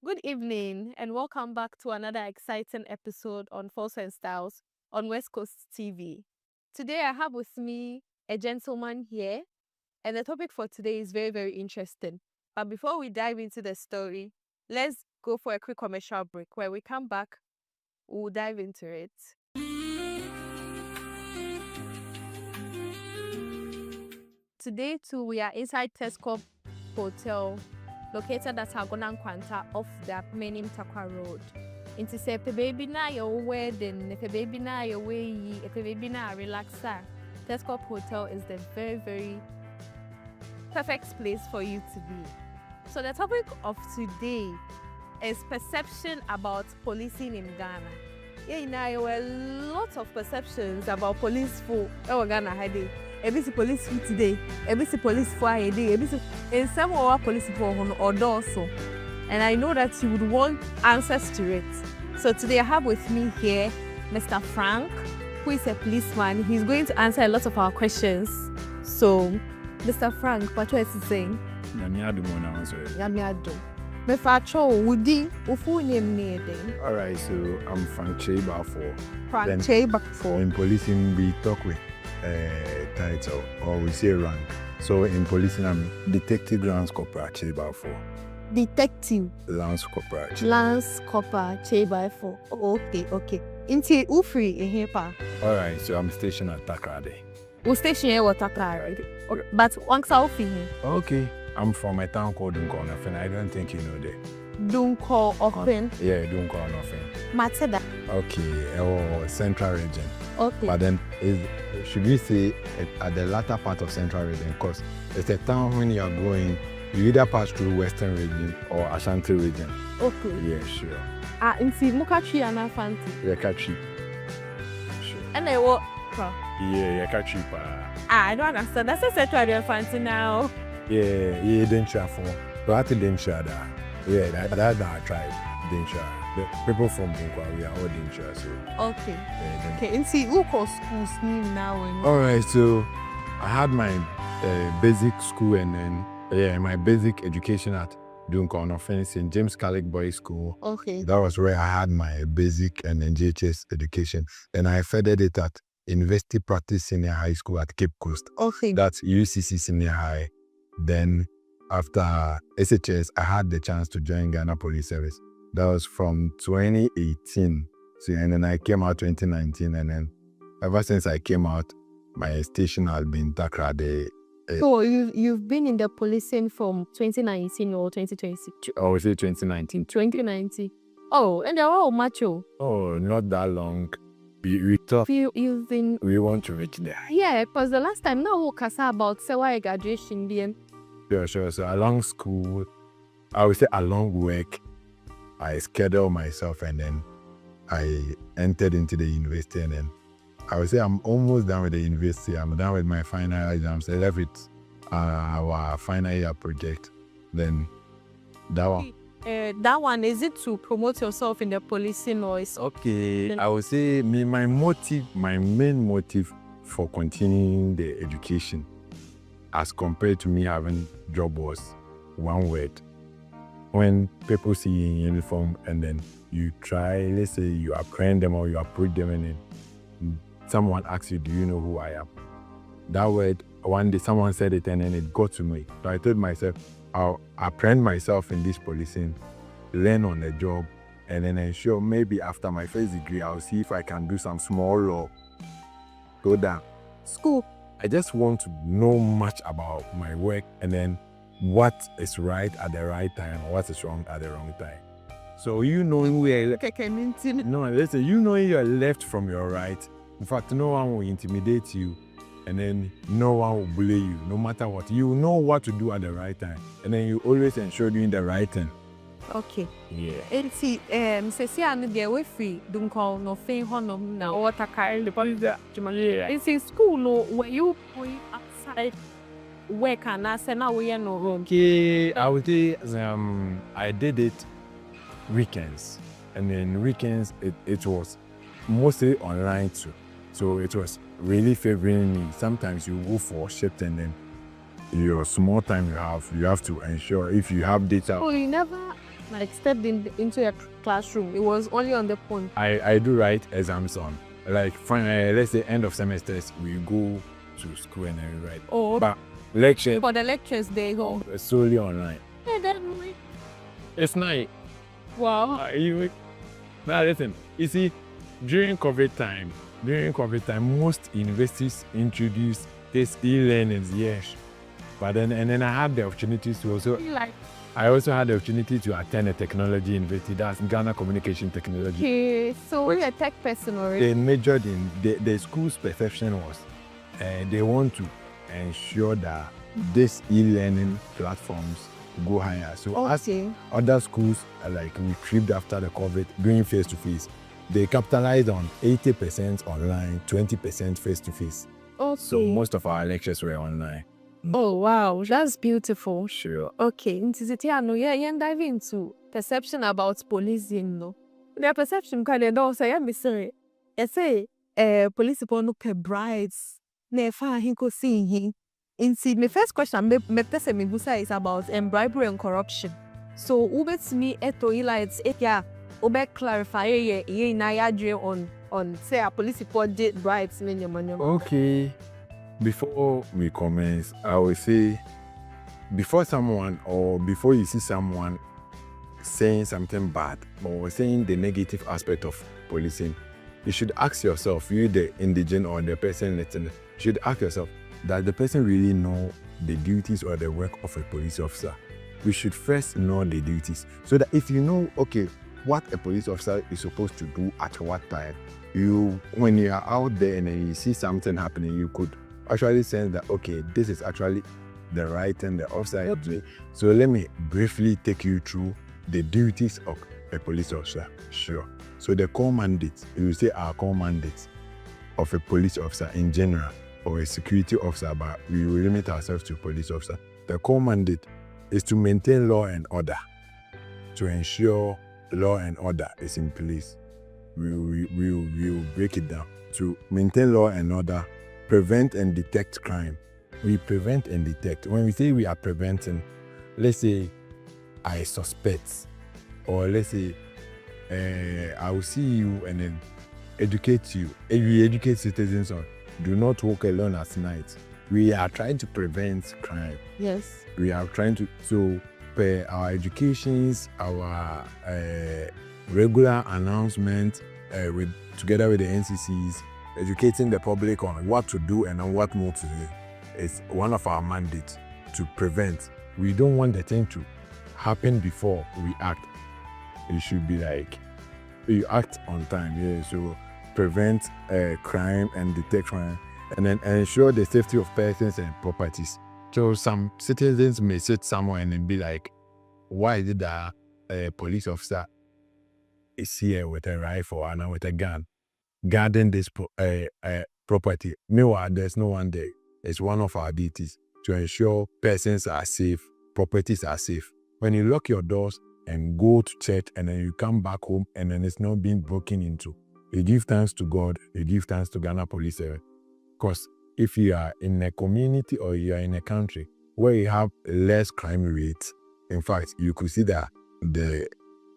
Good evening, and welcome back to another exciting episode on False and Styles on West Coast TV. Today, I have with me a gentleman here, and the topic for today is very, very interesting. But before we dive into the story, let's go for a quick commercial break. When we come back, we'll dive into it. Today, too, we are inside Tesco Hotel, located at Agona Nkwanta off the Menim Takwa Road. Nti sɛ ɛpɛ baabi na ayɛ wo wedding, ɛpɛ baabi na ayɛ wo ayi, ɛpɛ baabi na relaxa, Tesco Hotel is the very, very perfect place for you to be. So the topic of today is perception about policing in Ghana. Yeah, there were lots of perceptions about police for Ghana hide. Every police for today, every police for a day, in some of our police for or also. And I know that you would want answers to it. So today I have with me here Mr. Frank, who is a policeman. He's going to answer a lot of our questions. So, Mr. Frank, what are you saying? Yamiado. Mefacho, Woody, Ufu name name. Alright, so I'm Frank Cheba for Frank Cheba for. in policing we talk with title or we say rank. So in policing I'm Detective Lance Corporal Cheba for. Detective Lance Corporal. Lance Copper Cheba for. Okay. Inti Ufri in here pa. Alright, so I'm stationed at Takrade. We station here water right? Okay. But once Ufi here. Okay. I'm from a town called Dunkornofen. I don't think you know that. Don't call often. Yeah, Dunkornofen. Mateda. Okay, or Central Region. Okay. But then should we say at the latter part of Central Region? Because it's a town when you are going, you either pass through Western Region or Ashanti Region. Okay. Yeah, sure. Inti Mukachi and Afanti. Yeah, catchy. Sure. And I what? Yeah, catchy. I don't understand. That's a Central Afanti now. Yeah, danger for. But I danger that. Yeah, that's our tribe. Danger. The people from Bunkwa, we are all danger. So. Okay. Yeah, Okay. Inti who call schools name now? Alright, so I had my basic school and then my basic education at Dunkornofen St. James Catholic Boys School. Okay. That was where I had my basic and then JHS education. And I furthered it at University Practice Senior High School at Cape Coast. Okay. That's UCC Senior High. Then after SHS, I had the chance to join Ghana Police Service. That was from 2018. So, and then I came out 2019. And then ever since I came out, my station has been Takrade. So you've been in the policing from 2019 or 2020? I would say 2019. 2019. Oh, and they're all macho. Oh, not that long. We thought You've been. we want to reach there. Yeah, because the last time now we kasa about Sewa graduation being. Sure. So along school, I would say along work, I scheduled myself and then I entered into the university and then I would say I'm almost done with the university. I'm done with my final exams. I left with our final year project. Then that one. That one, is it to promote yourself in the policing or is Okay, I would say my main motive for continuing the education as compared to me having job was one word. When people see you in uniform and then you try, let's say you apprehend them or you approach them and then someone asks you, do you know who I am? That word, one day someone said it and then it got to me. So I told myself, I'll apprehend myself in this policing, learn on the job, and then ensure maybe after my first degree, I'll see if I can do some small law. Go down. school? I just want to know much about my work and then what is right at the right time or what is wrong at the wrong time. So you knowing where no, listen, you knowing your left from your right. In fact, no one will intimidate you and then no one will bully you, no matter what. You know what to do at the right time. And then you always ensure doing the right thing. Okay. Yeah. And see, say I'm there with free. Don't call no thing honum now. Or Takar the police. It's in school, no, where you going outside work and I say now we are no room. Okay, I would say I did it weekends. And then weekends, it was mostly online too. So it was really favoring me. Sometimes you go for a shift and then your small time you have to ensure if you have data. Oh, you never like stepped into a classroom. It was only on the phone. I do write exams on. Like, let's say end of semesters, we go to school and then we write. Oh, But lecture for the lectures they go. solely online. Yeah, that It's not. wow. Now listen, you see, during COVID time, most universities introduced this e-learnings, yes. But then I had the opportunity to Like, I also had the opportunity to attend a technology university, that's Ghana Communication Technology. okay, so you're a tech person already. They majored in, the school's perception was, they want to ensure that these e-learning platforms go higher. So as Okay. other schools are like retrieved after the COVID, going face-to-face, they capitalized on 80% online, 20% face-to-face. Okay. So most of our lectures were online. Oh wow, that's beautiful. Sure. Okay, yeah, dive into perception about policing, no. Their perception kind of don't say, I'm sorry. I say, police people no pay bribes. Never he could see him. My first question, me person me busa is about bribery and corruption. So, ubet me eto it's yeah, ube clarify ye na ya on say a police people did bribes me your money. Okay. Before we commence, I will say, before you see someone saying something bad or saying the negative aspect of policing, you should ask yourself, you the indigent or the person listening, you should ask yourself, does the person really know the duties or the work of a police officer? We should first know the duties, so that if you know, okay, what a police officer is supposed to do at what time, when you are out there and then you see something happening, you could actually sense that, okay, this is actually the right thing the officer is doing. So let me briefly take you through the duties of a police officer. Sure. So the core mandates, you say our core mandates of a police officer in general, or a security officer, but we will limit ourselves to police officer. The core mandate is to maintain law and order, to ensure law and order is in place. We will break it down. To maintain law and order, prevent and detect crime. We prevent and detect. When we say we are preventing, let's say I suspect, or let's say I will see you and then educate you. And we educate citizens on do not walk alone at night. We are trying to prevent crime. Yes. We are trying to, so per our educations, our regular announcements, together with the NCCs, educating the public on what to do and on what not to do is one of our mandates to prevent. We don't want the thing to happen before we act. It should be like, you act on time, yeah. So prevent crime and detect crime, and then ensure the safety of persons and properties. So some citizens may sit somewhere and then be like, why is it that a police officer is here with a rifle and with a gun guarding this property? Meanwhile, there's no one there. It's one of our duties to ensure persons are safe, properties are safe. When you lock your doors and go to church and then you come back home and then it's not being broken into, you give thanks to God, you give thanks to Ghana Police Service. Because if you are in a community or you are in a country where you have less crime rates, in fact, you could see that the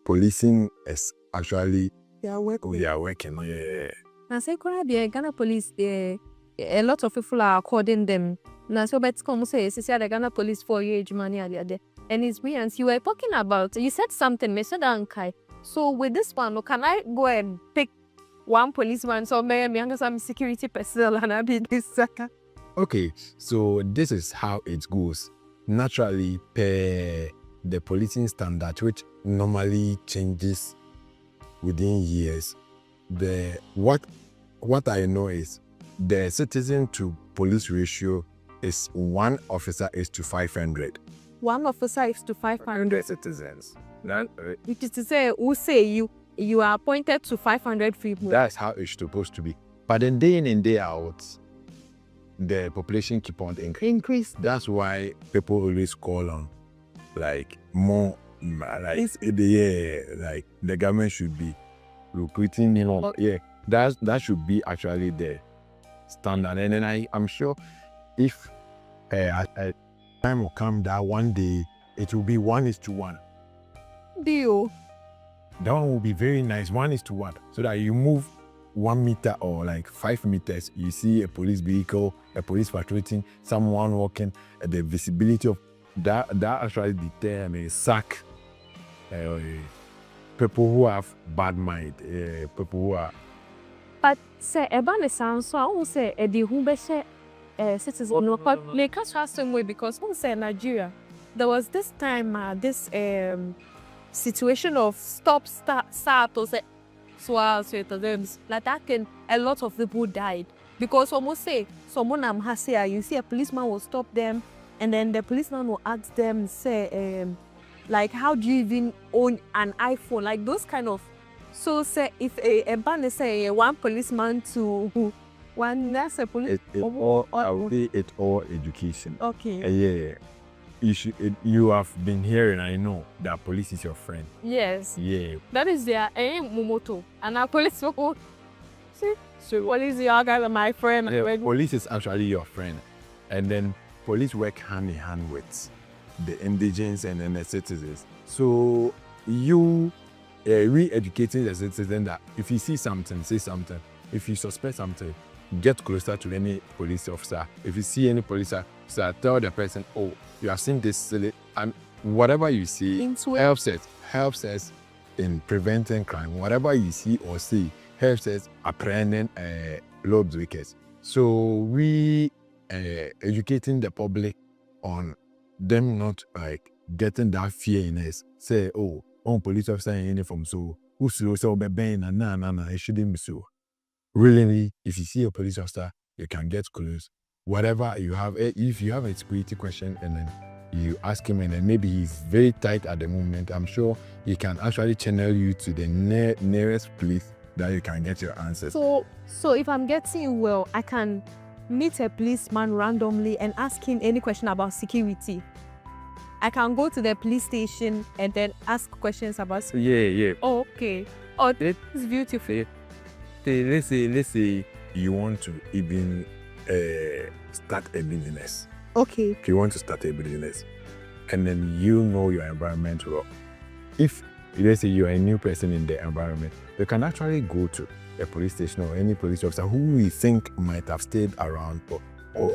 policing is actually They are working. we are working. Yeah. Now, say, Ghana police, a lot of people are calling them. Now, so but come say, the Ghana police for age money and experience. You were talking about, you said something, Mr. Dankai. So with this one, can I go and pick one policeman? So maybe I'm some security personnel and I be this sucker. Okay, so this is how it goes. Naturally, per the policing standard, which normally changes within years, what I know is the citizen to police ratio is 1 officer is to 500. 1 officer is to 500 citizens. Which is to say, who say you are appointed to 500 people. That's how it's supposed to be. But then day in and day out, the population keep on Increase. That's why people always call on like more, like like the government should be recruiting more. Yeah, that should be actually the standard. And then I'm sure if Time will come that one day it will be 1:1. Deal. That one will be very nice, 1:1. So that you move 1 meter or like 5 meters, you see a police vehicle, a police patrolling, someone walking, the visibility of that actually deter and sack people who have bad mind, people who are. But say Eban sounds so I won't say Eddie who be citizen no but they catch us same way because who say Nigeria there was this time this situation of stop start or say like that can a lot of people died because almost say someone has say you see a policeman will stop them and then the policeman will ask them say like how do you even own an iPhone, like those kind of. So say if a ban say one policeman to one that's a police I would say it's all education. Okay. Yeah. You have been hearing, I know, that police is your friend. Yes. Yeah. That is their momoto. And our police will see, so police your guys are my friend. Yeah, police is actually your friend. And then police work hand in hand with the indigents and then the citizens. So you re-educating the citizen that if you see something, say something. If you suspect something, get closer to any police officer. If you see any police officer, tell the person, oh, you have seen this silly, and whatever you see helps us in preventing crime. Whatever you see or see helps us apprehending lawbreakers. So we educating the public on them not like getting that fear in us. Say, oh, police officer in uniform, so who's so bang and nah, it shouldn't be so. Really, if you see a police officer, you can get close. Whatever you have, if you have a security question and then you ask him and then maybe he's very tight at the moment, I'm sure he can actually channel you to the nearest place that you can get your answers. So if I'm getting well, I can meet a policeman randomly and ask him any question about security. I can go to the police station and then ask questions about security. Yeah. Oh, okay. Oh, this is beautiful. Let's say you want to even start a business. Okay. If you want to start a business and then you know your environment well, if let's say you're a new person in the environment, you can actually go to a police station or any police officer who you think might have stayed around or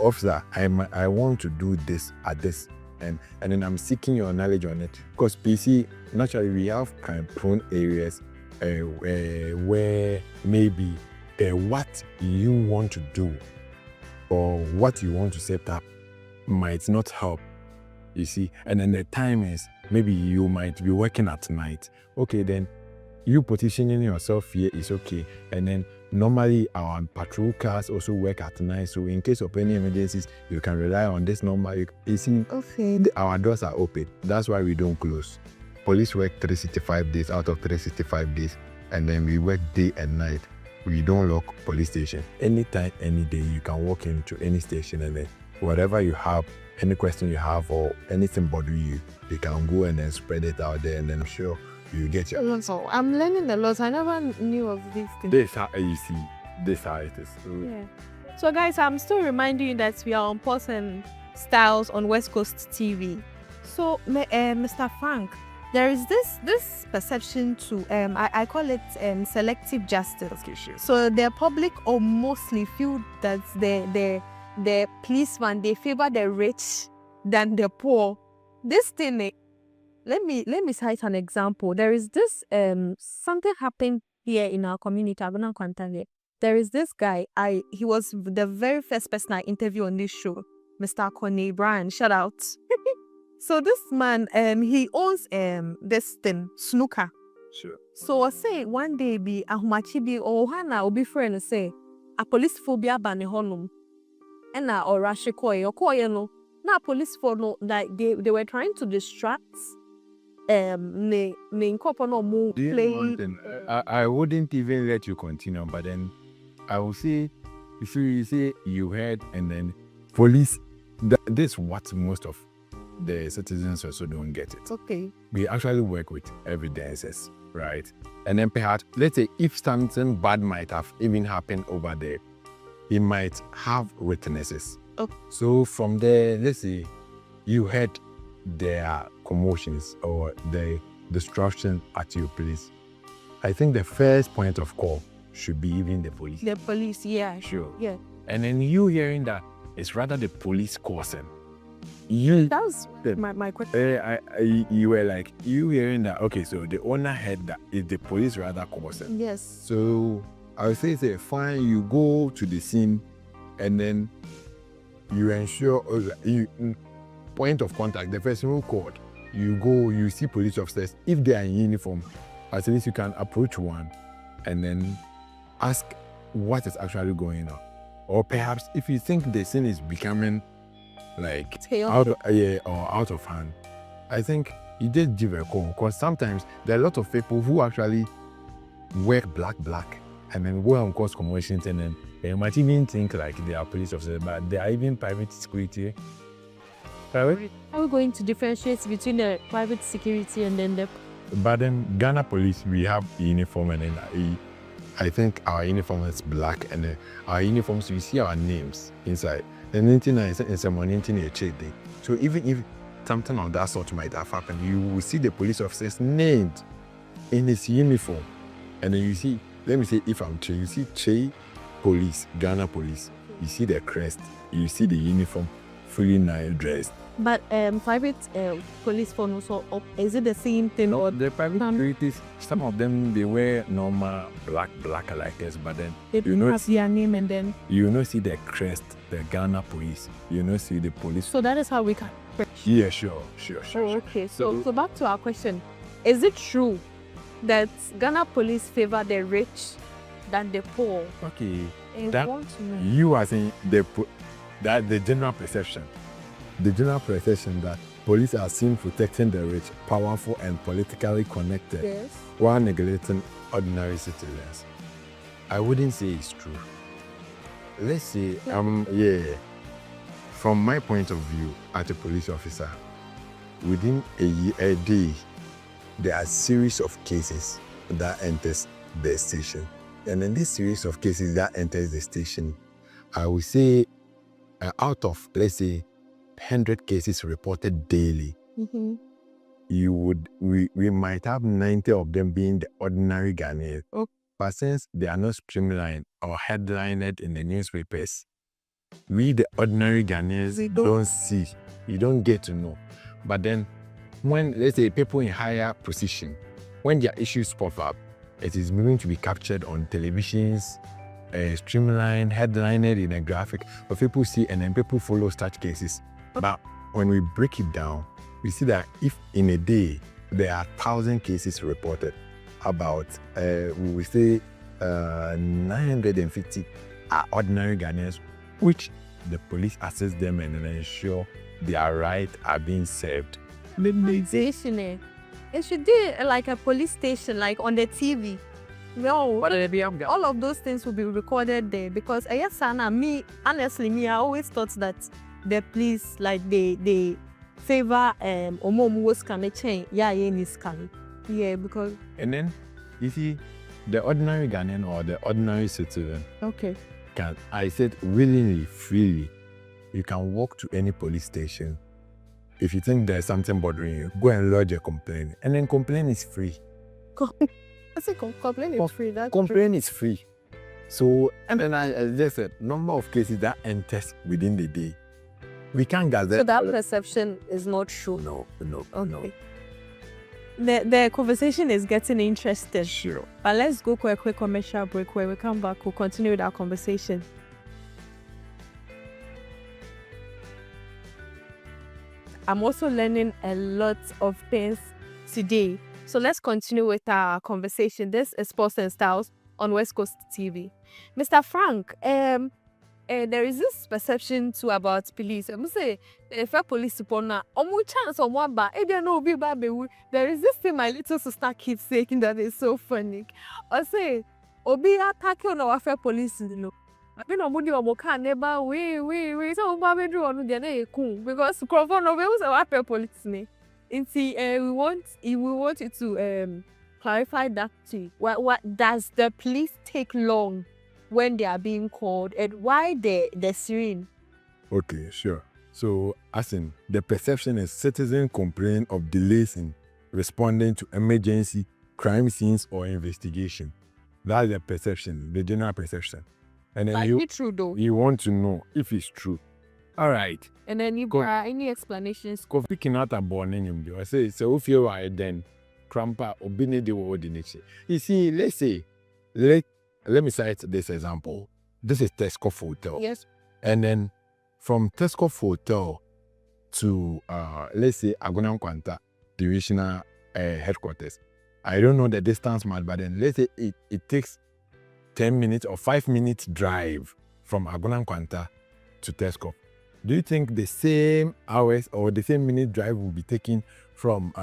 officer, I want to do this at this and then I'm seeking your knowledge on it. Because PC, naturally we have crime-prone areas where maybe what you want to do or what you want to set up might not help, you see. And then the time is, maybe you might be working at night. Okay, then you positioning yourself here is okay. And then normally our patrol cars also work at night. So in case of any emergencies, you can rely on this number. You see, okay. Our doors are open. That's why we don't close. Police work 365 days out of 365 days. And then we work day and night. We don't lock police station. Anytime, any day, you can walk into any station and then whatever you have, any question you have or anything bother you, you can go and then spread it out there and then I'm sure you get your... So I'm learning a lot. I never knew of these things. This how you see, this how it is. Yeah. So guys, I'm still reminding you that we are on Pulse and Styles on West Coast TV. So Mr. Frank, there is this perception to I call it selective justice. So the public or mostly feel that the policeman, they favor the rich than the poor. This thing, let me cite an example. There is this something happened here in our community, Agunan Kwantale. There is this guy, he was the very first person I interviewed on this show, Mr. Connie Brian, shout out. So this man, he owns this thing, snooker. Sure. So I say one day be ahumachibi or hana obi friend say a police phobia bani honum. And or rashikoy or koyeno. Na police for no like they were trying to distract ne inkopo mo playing. I wouldn't even let you continue, but then I will say if you say you heard and then police, this is what most of the citizens also don't get it. Okay. We actually work with evidences, right? And then perhaps, let's say if something bad might have even happened over there, he might have witnesses. Okay. So from there, let's say you heard their commotions or the destruction at your place, I think the first point of call should be even the police. The police, yeah. Sure. Yeah. And then you hearing that it's rather the police causing. You That was my question. you were like, you hearing that, okay, so the owner heard that it's the police rather causing. Yes. So I would say, fine, you go to the scene and then you ensure point of contact, the person who called. You go, you see police officers. If they are in uniform, at least you can approach one and then ask what is actually going on. Or perhaps if you think the scene is becoming like out of hand, I think you did give a call, because sometimes there are a lot of people who actually wear black and then go and cause commotions, and then they might even think like they are police officers, but they are even private security. Private? Are we going to differentiate between the private security and then the... But then Ghana police, we have uniform, and then I think our uniform is black, and then our uniforms, we see our names inside. And anything is someone a check day. So even if something of that sort might have happened, you will see the police officer's named in his uniform. And then you see, let me say, if I'm Che, you see Che Police, Ghana Police. You see the crest, you see the uniform, fully nice dressed. But private police phone also, is it the same thing? No, or the private securities, some of them, they wear normal black like this, but then they don't have their name, and then you see the crest, the Ghana Police, see the police. So that is how we can... Yeah, sure. Oh, okay. So back to our question. Is it true that Ghana police favor the rich than the poor? Okay. I want to know. You are saying the general perception. The general perception that police are seen protecting the rich, powerful, and politically connected, Yes. while neglecting ordinary citizens. I wouldn't say it's true. Let's say, from my point of view as a police officer, within a day, there are a series of cases that enters the station. And in this series of cases that enters the station, I would say out of, let's say, 100 cases reported daily, Mm-hmm. we might have 90 of them being the ordinary Ghanaians. Okay. But since they are not streamlined or headlined in the newspapers, we the ordinary Ghanaians don't see, you don't get to know. But then when, let's say, people in higher position, when their issues pop up, it is going to be captured on televisions, streamlined, headlined in a graphic, but people see, and then people follow such cases. But when we break it down, we see that if in a day there are 1,000 cases reported, about we will say 950 are ordinary Ghanaians, which the police assess them and ensure their rights are being served. It should be like a police station, like on the TV. No, all of those things will be recorded there, because honestly, I always thought that the police, like they favor was can change. Yeah, because... And then you see the ordinary Ghanaian or the ordinary citizen. Okay. I said willingly, freely, you can walk to any police station. If you think there's something bothering you, go and lodge a complaint. And then complaint is free. I say complaint is free. Complaint is free. So, and then I just said, number of cases that enters within the day. We can't gather. So that perception is not true. No. Okay. The conversation is getting interesting. Sure. But let's go for a quick commercial break. When we come back, we'll continue with our conversation. I'm also learning a lot of things today. So let's continue with our conversation. This is Sports and Styles on West Coast TV. Mr. Frank, there is this perception too about police. I'm say if a police upon chance on one bar, there is this thing my little sister keeps saying that is so funny. I say, Obi attacking on our fair police, you know. I've been on Monday or Moka neighbor, we so Baby do on the cool because Crawford no was our fair police. We want you to clarify that too. What does the police take long when they are being called, and why the siren? Okay, sure. So, as in, the perception is citizens complain of delays in responding to emergency, crime scenes, or investigation. That's the perception, the general perception. And then Like, it's true though. you want to know if it's true. All right. And then you got any explanations? Ko picking out a born in him. I say, so if you are then, crampa or bini de ordination. You see, let's say, let me cite this example. This is Tesco Hotel. Yes. And then from Tesco Hotel to, let's say, Agona Nkwanta Divisional Headquarters. I don't know the distance much, but then let's say it takes 10 minutes or 5 minutes drive from Agona Nkwanta to Tesco. Do you think the same hours or the same minute drive will be taken from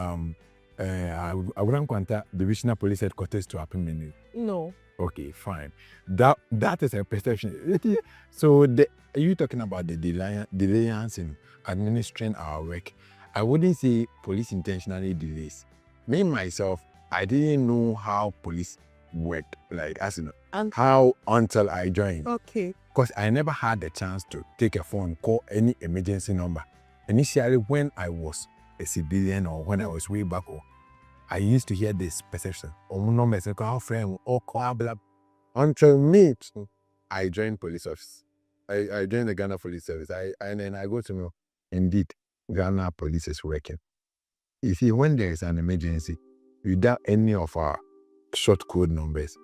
Agona Nkwanta Divisional Police Headquarters to Apimini? No. Okay, fine. That is a perception. So are you talking about the delayance in administering our work? I wouldn't say police intentionally delays. Me, myself, I didn't know how police worked, like as in how until I joined. Okay. Because I never had the chance to take a phone, call any emergency number. Initially, when I was a civilian or when I was way back home, I used to hear this perception. Until me, I joined police office. I joined the Ghana Police Service. And then I go to know, indeed, Ghana Police is working. You see, when there is an emergency, without any of our short code numbers,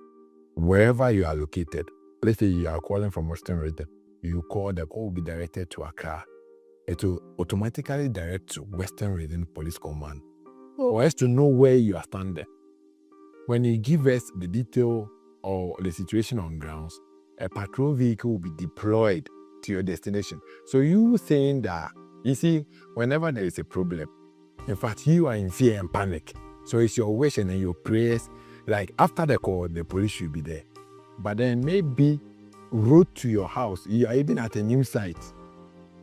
wherever you are located, let's say you are calling from Western Region, you call, the call will be directed to Accra. It will automatically direct to Western Region Police Command for us to know where you are standing. When you give us the detail or the situation on grounds, a patrol vehicle will be deployed to your destination. So you saying that, you see, whenever there is a problem, in fact, you are in fear and panic. So it's your wish and your prayers. Like after the call, the police should be there. But then maybe road to your house, you are even at a new site.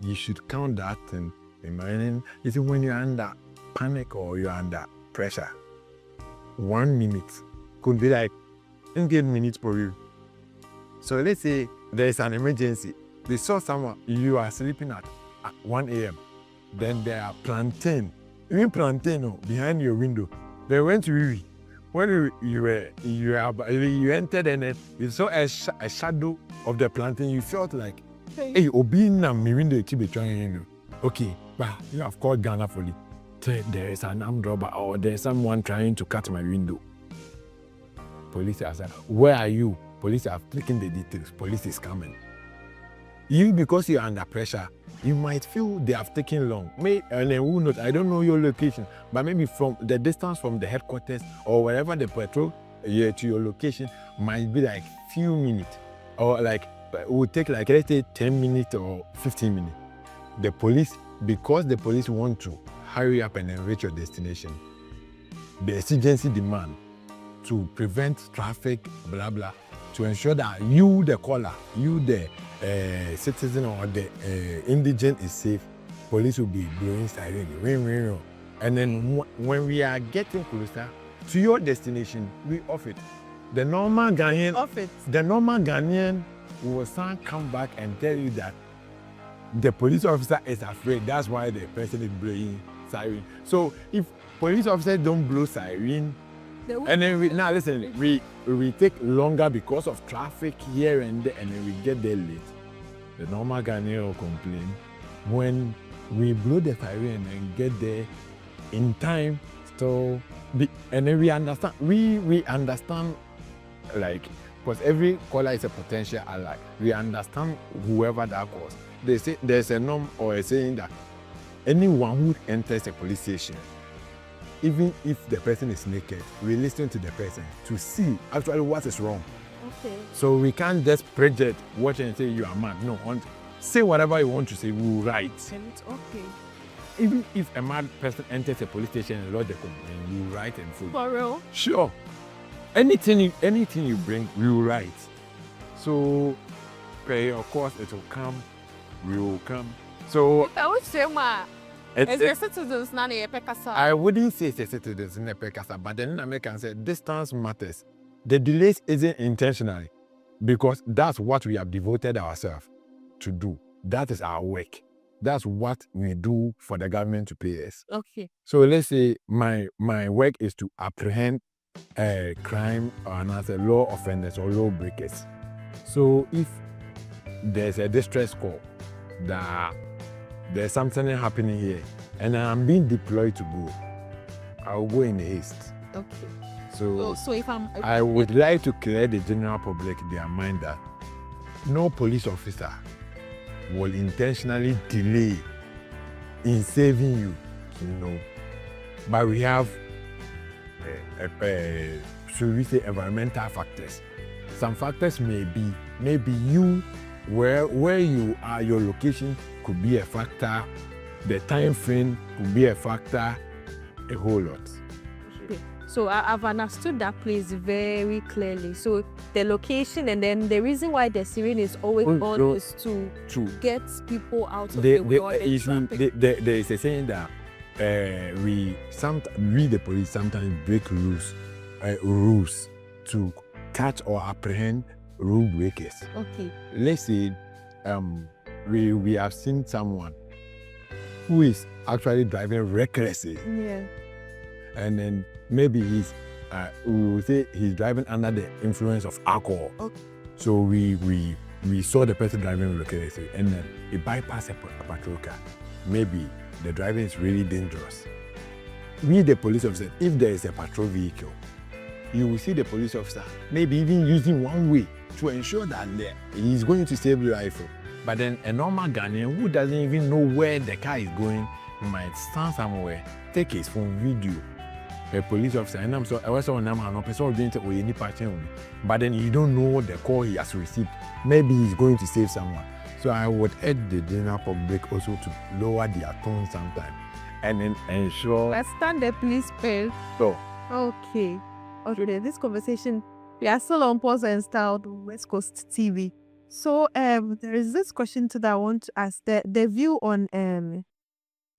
You should count that and reminding. You see, when you're under panic or you're under pressure, 1 minute could be like 10 minutes for you. So let's say there's an emergency. They saw someone, you are sleeping at 1 a.m. Then there are plantain, even plantain behind your window. They went to Riri. When you entered and you saw a shadow of the plantain, you felt like, hey, Obi na mi window be trying. Okay, but you have called Ghana Police. There is an armed robber or there's someone trying to cut my window. Police are saying, where are you? Police have taken the details. Police is coming. You, because you're under pressure, you might feel they have taken long. And then who knows? I don't know your location, but maybe from the distance from the headquarters or wherever the patrol to your location might be like few minutes, or like it would take like, let's say 10 minutes or 15 minutes. The police, because the police want to hurry up and then reach your destination, the exigency demand to prevent traffic, blah blah, to ensure that you, the caller, you, the citizen or the indigent is safe, police will be blowing siren. And then when we are getting closer to your destination, we off it. The normal Ghanaian will soon come back and tell you that the police officer is afraid. That's why the person is blowing siren. So if police officers don't blow siren, and then we take longer because of traffic here and there, and then we get there late. The normal Ghanaian will complain. When we blow the siren and get there in time, and then we understand. We understand, like, because every caller is a potential ally. We understand whoever that was. They say there's a norm or a saying that anyone who enters a police station, even if the person is naked, we listen to the person to see actually what is wrong. Okay. So we can't just project, watch and say you are mad. No, say whatever you want to say, we'll write. And it's okay. Even if a mad person enters a police station and lodge a complaint, you write and full. For real? Sure. Anything you bring, we will write. So, of course, it will come. We will come. So, I would say, it's the citizens now in Pekasa. I wouldn't say it's the citizens in Pekasa, but then I can say distance matters. The delays isn't intentionally, because that's what we have devoted ourselves to do. That is our work. That's what we do for the government to pay us. Okay. So let's say my work is to apprehend crime or another law offenders or law breakers. So if there's a distress call that there's something happening here and I'm being deployed to go, I'll go in haste. Okay. So if I would like to clear the general public their mind that no police officer will intentionally delay in saving you, But we have, should we say, environmental factors. Some factors may be, maybe you, where you are, your location could be a factor, the time frame could be a factor, a whole lot. Okay. So I've understood that place very clearly. So the location and then the reason why the siren is always on is to get people out of the traffic. There is a saying that we the police sometimes break rules to catch or apprehend rule breakers. Okay. Let's say we have seen someone who is actually driving recklessly. Yeah. And then maybe we will say he's driving under the influence of alcohol. Okay. So we saw the person driving recklessly and then he bypassed a patrol car. Maybe the driving is really dangerous. We, the police officer, if there is a patrol vehicle, you will see the police officer maybe even using one way to ensure that he's going to save life. But then a normal Ghanaian who doesn't even know where the car is going might stand somewhere, take his phone video. A police officer, and I'm so I was on a person doing it with any patient, but then you don't know the call he has received. Maybe he's going to save someone. So I would urge the general public also to lower their tone sometimes and then ensure. Let's stand the police bill. So. Okay. This conversation, we are still on Pause and Style West Coast TV. So there is this question that I want to ask, the view on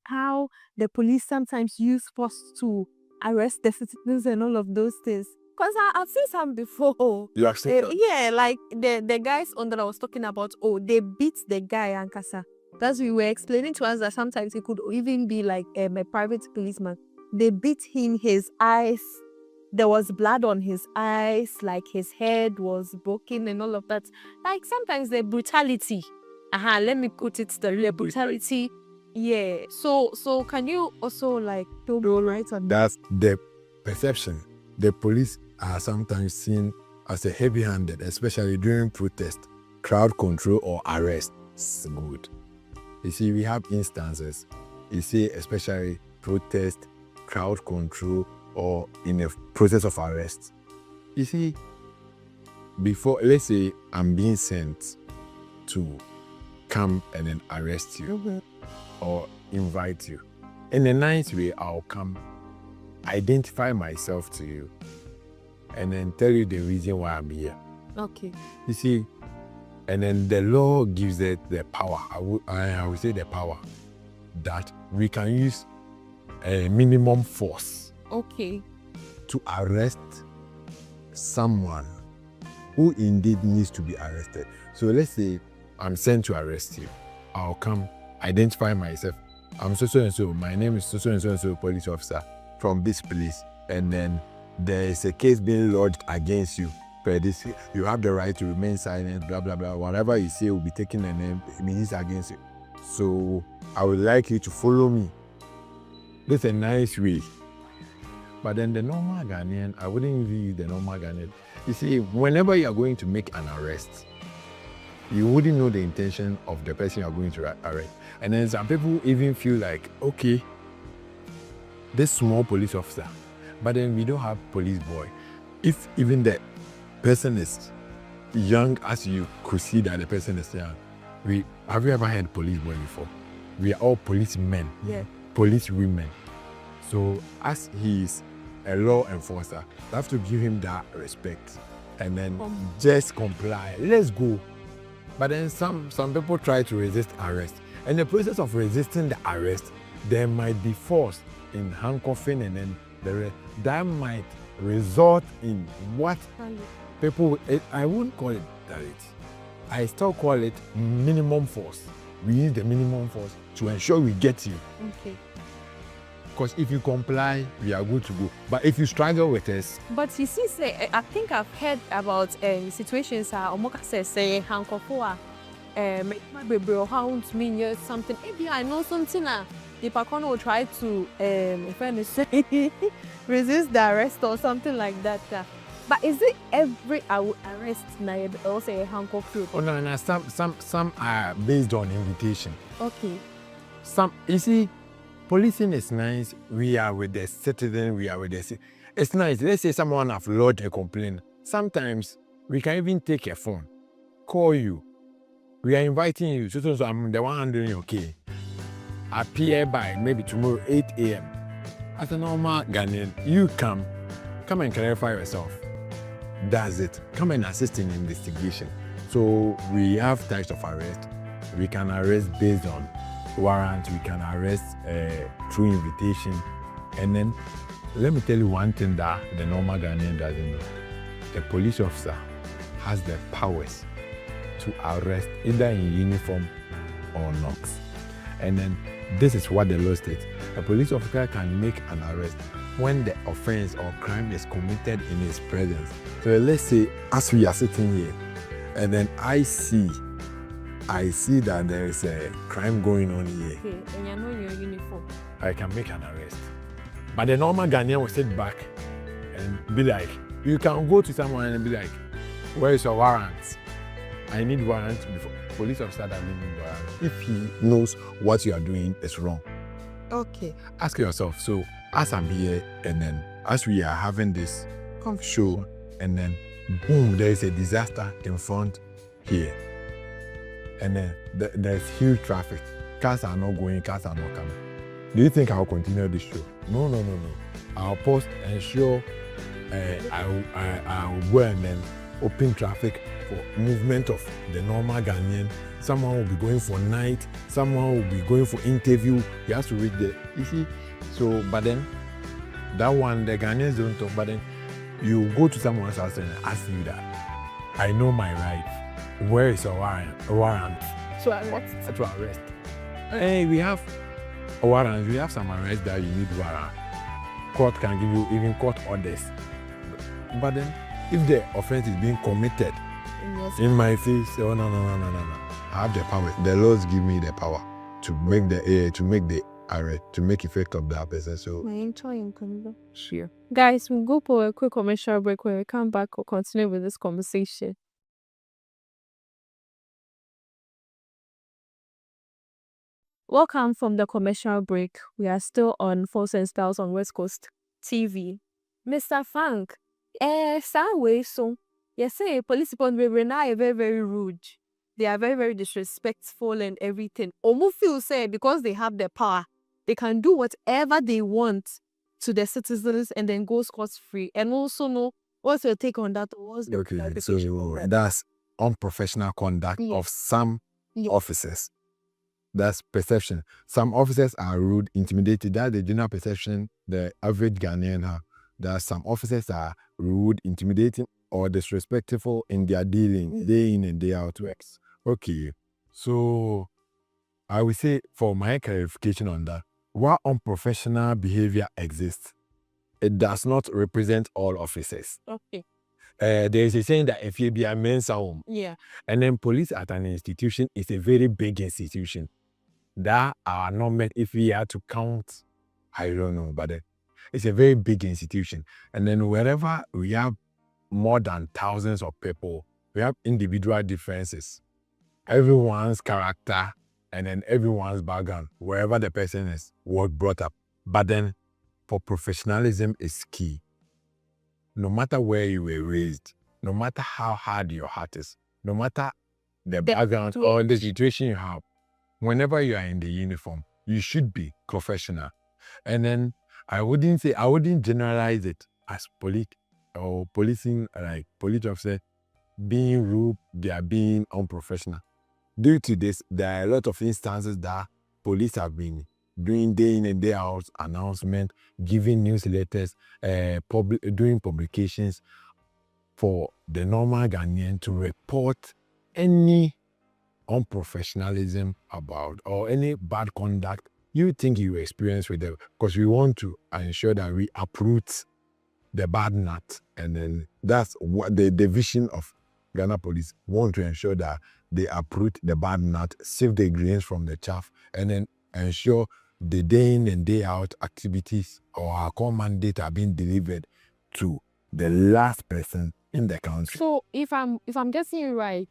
how the police sometimes use force to arrest the citizens and all of those things. Because I've seen some before. You have seen yeah, like the guys on that I was talking about, they beat the guy, Ankasa. That's we were explaining to us that sometimes it could even be like a private policeman. They beat him, his eyes, there was blood on his eyes, like his head was broken and all of that. Like sometimes the brutality, let me put it the brutality. Yeah. So can you also like throw light on that? That's the perception. The police are sometimes seen as a heavy-handed, especially during protest, crowd control or arrest. It's good. You see, we have instances. You see, especially protest, crowd control, or in a process of arrest. You see, before, let's say I'm being sent to come and then arrest you or invite you. In a nice way, I'll come, identify myself to you, and then tell you the reason why I'm here. Okay. You see, and then the law gives it the power, I would say the power, that we can use a minimum force. Okay. To arrest someone who indeed needs to be arrested. So let's say I'm sent to arrest you. I'll come, identify myself. I'm so and so. My name is so and so police officer from this place. And then there is a case being lodged against you. Per this, you have the right to remain silent, blah, blah, blah. Whatever you say will be taken and then it means against you. So I would like you to follow me. This is a nice way. But then the normal Ghanaian, I wouldn't even use the normal Ghanaian. You see, whenever you are going to make an arrest, you wouldn't know the intention of the person you are going to arrest. And then some people even feel like, okay, this small police officer, but then we don't have police boy. If even the person is young as you could see that the person is young, have you ever heard police boy before? We are all policemen, police women. So as he is a law enforcer, you have to give him that respect and then just comply. Let's go. But then some people try to resist arrest. In the process of resisting the arrest, there might be force in handcuffing and then that might result in what people, I wouldn't call it direct. I still call it minimum force. we use the minimum force to ensure we get you. Okay. Because if you comply, we are good to go. But if you struggle with us, But you see, say, I think I've heard about situations Omoka say Hankofua how to mean something. Maybe I know something the Pakon will try to if I may say resist the arrest or something like that. But is it every arrest now also a Hankofu? oh no, some are based on invitation. Okay. Some, you see, policing is nice. We are with the citizen, we are with the it's nice. Let's say someone have lodged a complaint. Sometimes we can even take a phone, call you. We are inviting you. So I'm the one handling your case. Appear by maybe tomorrow 8 a.m. As a normal Ghanaian, you come and clarify yourself. That's it. Come and assist in investigation. So we have types of arrest. We can arrest based on warrant. We can arrest through invitation. And then let me tell you one thing that the normal Ghanaian doesn't know. A police officer has the powers to arrest either in uniform or not. And then this is what the law states. A police officer can make an arrest when the offense or crime is committed in his presence. So let's say as we are sitting here and then I see that there is a crime going on here. Okay, and you know your uniform. I can make an arrest. But the normal Ghanaian will sit back and be like, you can go to someone and be like, where is your warrant? I need warrant before. Police officer doesn't need warrant. If he knows what you are doing is wrong. Okay. Ask yourself, so as I'm here and then as we are having this show and then boom, there is a disaster in front here. And then there's huge traffic. Cars are not going, cars are not coming. Do you think I'll continue this show? No. I'll pause and show I will go and then open traffic for movement of the normal Ghanaian. Someone will be going for night, someone will be going for interview. You have to read the, you see. So, but then that one, the Ghanaians don't talk, but then you go to someone's house and ask you that. I know my right. Where is a warrant? To arrest. To arrest. Hey, we have a warrant. We have some arrests that you need warrant. Court can give you even court orders. But then, if the offense is being committed in my face, oh no. I have the power. The laws give me the power to make the arrest, to make effect of that person. So sure. Guys, we'll go for a quick commercial break. When we come back, we'll continue with this conversation. Welcome from the commercial break. We are still on Force and Styles on West Coast TV. Mr. Frank, so yes, say police people are very, very rude. They are very, very disrespectful and everything. Omu feel say because they have the power, they can do whatever they want to their citizens and then go scot-free. And also know what's your take on that? Okay, so that's unprofessional conduct of some officers. That's perception. Some officers are rude, intimidated. That's the general perception the average Ghanaian have. There are some officers that are rude, intimidating, or disrespectful in their dealing, day in and day out works. Okay, so I will say for my clarification on that, while unprofessional behavior exists, it does not represent all officers. Okay. There is a saying that if you be a men's home, and then police at an institution is a very big institution. That are not meant, if we are to count, I don't know, but it's a very big institution. And then wherever we have more than thousands of people, we have individual differences. Everyone's character and then everyone's background, wherever the person is, was brought up. But then for professionalism is key. No matter where you were raised, no matter how hard your heart is, no matter the background or the situation you have, whenever you are in the uniform, you should be professional. And then I wouldn't generalize it as policing, like police officer being rude, they are being unprofessional. Due to this, there are a lot of instances that police have been doing day in and day out announcement, giving newsletters, doing publications for the normal Ghanaian to report any unprofessionalism about or any bad conduct you think you experience with them, because we want to ensure that we uproot the bad nut, and then that's what the division of Ghana Police want to ensure, that they uproot the bad nut, sift the ingredients from the chaff, and then ensure the day in and day out activities or our core mandate are being delivered to the last person in the country. So if I'm guessing you right,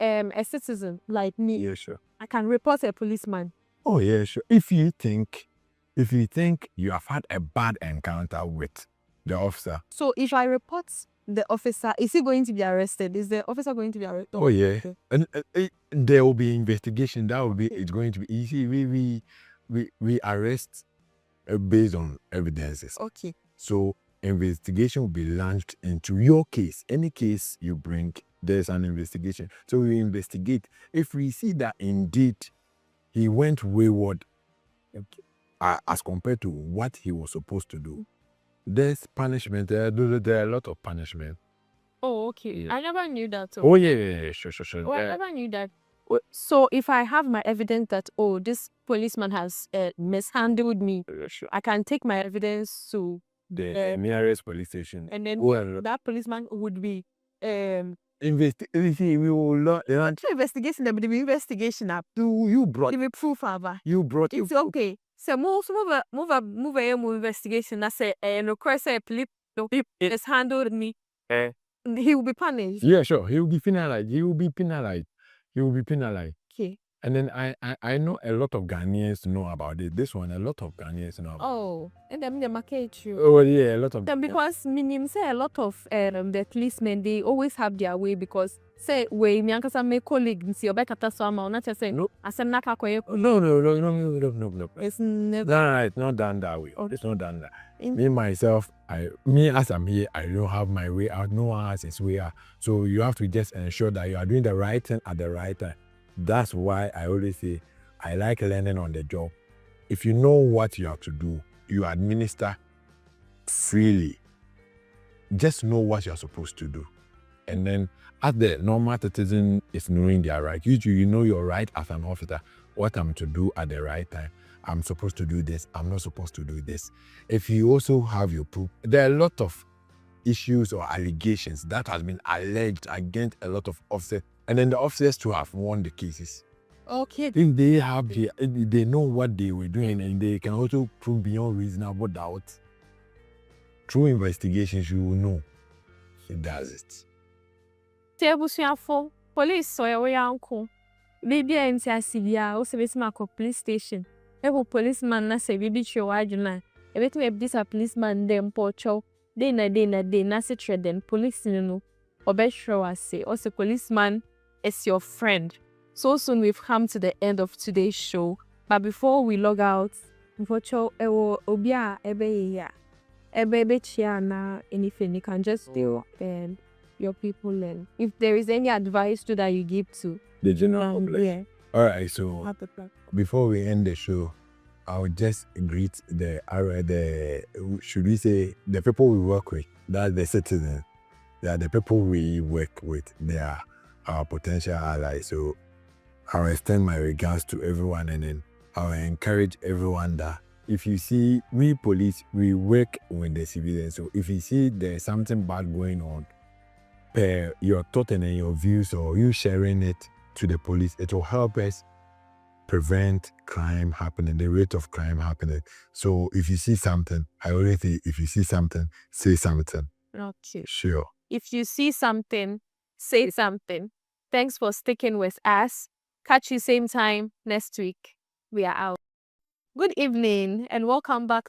a citizen like me, Yeah, sure. I can report a policeman. Oh yeah, sure. If you think you have had a bad encounter with the officer, So if I report the officer, is he going to be arrested? Is the officer going to be arrested? oh yeah, Okay. and there will be investigation. That will be, it's going to be easy. We arrest based on evidences. Okay. So investigation will be launched into your case. Any case you bring, there's an investigation. So we investigate. If we see that indeed he went wayward as compared to what he was supposed to do, there's punishment. There are a lot of punishment. Oh, okay. Yeah. I never knew that. Oh yeah, sure. Oh, I never knew that. So if I have my evidence that, oh, this policeman has mishandled me, Sure. I can take my evidence to, The nearest police station. and then Well, that policeman would be we will not. investigation. There will be investigation up. You brought. There will be proof over. You brought. It's okay. So move a investigation. That's a no course a police mishandled me. He will be punished. Yeah, sure. He will be penalized. Okay. And then I know a lot of Ghanaians know about it. This one, a lot of Ghanaians know about Oh, and then the market you. Oh yeah, a lot of. Then because minim say a lot of the policemen, they always have their way, because say we me ankasa my colleague nsi obekata so ama una say No. asem na kakoye. No. It's never. No, it's not done that way. Okay. It's not done that. Me myself, me as I'm here, I don't have my way out. No one has his way out. So you have to just ensure that you are doing the right thing at the right time. That's why I always say I like learning on the job. If you know what you have to do, you administer freely. Just know what you're supposed to do. And then as the normal citizen is knowing their right, you know your right as an officer, what I'm to do at the right time. I'm supposed to do this, I'm not supposed to do this. If you also have your proof, there are a lot of issues or allegations that has been alleged against a lot of officers, and then the officers too have won the cases. Okay. If they have they know what they were doing, and they can also prove beyond reasonable doubt, through investigations you will know he does it. Tebusuafo police so we yanko. Baby enti asibia o se betima ko police station. Ebo policeman na se bibi twe wadwuna. E betima e this policeman dem pocho. Dey na se treden police no. Obeshro ase. O se policeman is your friend. So soon we've come to the end of today's show. But before we log out, Mfocho ewo obia ebe ya. Ebe chia na anything you can just do and your people learn. If there is any advice that you give to The general public. yeah. All right, so before we end the show, I'll just greet should we say the people we work with, that's the citizens. They are the people we work with. They are our potential allies. So I'll extend my regards to everyone, and then I'll encourage everyone that if you see, we police, we work with the civilians. So if you see there's something bad going on, per your thought and your views, or you sharing it to the police, it will help us prevent crime happening, the rate of crime happening. So if you see something, I always say, if you see something, say something. Okay. Sure. If you see something, say something. Thanks for sticking with us. Catch you same time next week. We are out. Good evening and welcome back